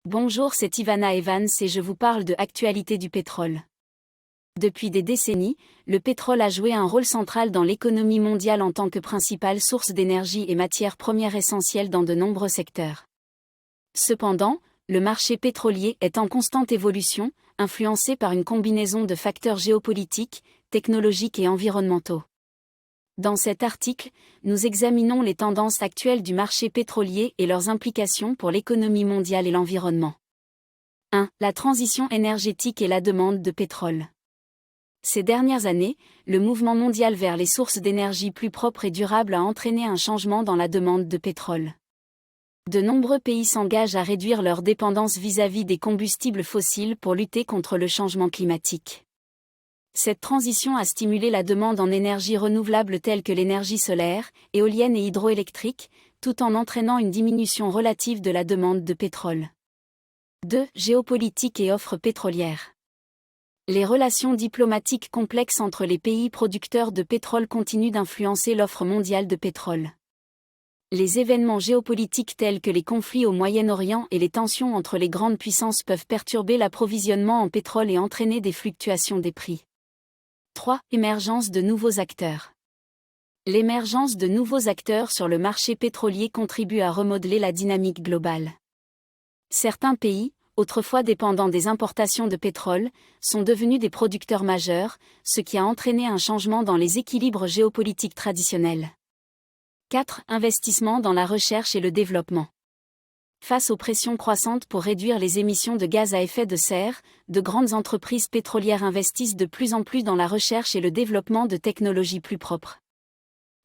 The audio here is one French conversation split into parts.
Bonjour, c'est Ivana Evans et je vous parle de Actualité du pétrole. Depuis des décennies, le pétrole a joué un rôle central dans l'économie mondiale en tant que principale source d'énergie et matière première essentielle dans de nombreux secteurs. Cependant, le marché pétrolier est en constante évolution, influencé par une combinaison de facteurs géopolitiques, technologiques et environnementaux. Dans cet article, nous examinons les tendances actuelles du marché pétrolier et leurs implications pour l'économie mondiale et l'environnement. 1. La transition énergétique et la demande de pétrole. Ces dernières années, le mouvement mondial vers les sources d'énergie plus propres et durables a entraîné un changement dans la demande de pétrole. De nombreux pays s'engagent à réduire leur dépendance vis-à-vis des combustibles fossiles pour lutter contre le changement climatique. Cette transition a stimulé la demande en énergie renouvelable telle que l'énergie solaire, éolienne et hydroélectrique, tout en entraînant une diminution relative de la demande de pétrole. 2. Géopolitique et offre pétrolière. Les relations diplomatiques complexes entre les pays producteurs de pétrole continuent d'influencer l'offre mondiale de pétrole. Les événements géopolitiques tels que les conflits au Moyen-Orient et les tensions entre les grandes puissances peuvent perturber l'approvisionnement en pétrole et entraîner des fluctuations des prix. 3. Émergence de nouveaux acteurs. L'émergence de nouveaux acteurs sur le marché pétrolier contribue à remodeler la dynamique globale. Certains pays, autrefois dépendants des importations de pétrole, sont devenus des producteurs majeurs, ce qui a entraîné un changement dans les équilibres géopolitiques traditionnels. 4. Investissement dans la recherche et le développement. Face aux pressions croissantes pour réduire les émissions de gaz à effet de serre, de grandes entreprises pétrolières investissent de plus en plus dans la recherche et le développement de technologies plus propres.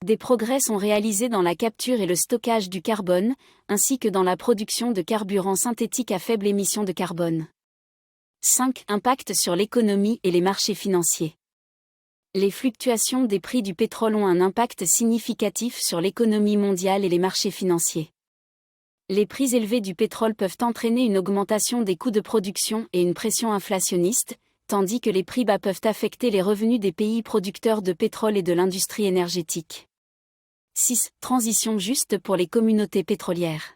Des progrès sont réalisés dans la capture et le stockage du carbone, ainsi que dans la production de carburants synthétiques à faible émission de carbone. 5. Impact sur l'économie et les marchés financiers. Les fluctuations des prix du pétrole ont un impact significatif sur l'économie mondiale et les marchés financiers. Les prix élevés du pétrole peuvent entraîner une augmentation des coûts de production et une pression inflationniste, tandis que les prix bas peuvent affecter les revenus des pays producteurs de pétrole et de l'industrie énergétique. 6. Transition juste pour les communautés pétrolières.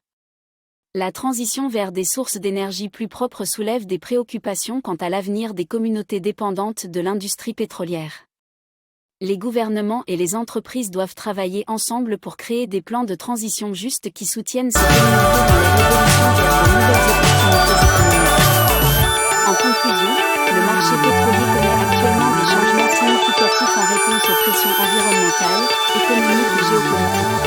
La transition vers des sources d'énergie plus propres soulève des préoccupations quant à l'avenir des communautés dépendantes de l'industrie pétrolière. Les gouvernements et les entreprises doivent travailler ensemble pour créer des plans de transition justes qui soutiennent ces communautés dans leur évolution vers de nouvelles opportunités économiques. En conclusion, le marché pétrolier connaît actuellement des changements significatifs en réponse aux pressions environnementales, économiques et géopolitiques.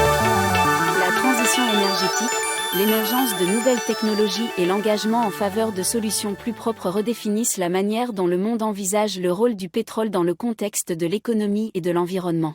La transition énergétique, l'émergence de nouvelles technologies et l'engagement en faveur de solutions plus propres redéfinissent la manière dont le monde envisage le rôle du pétrole dans le contexte de l'économie et de l'environnement.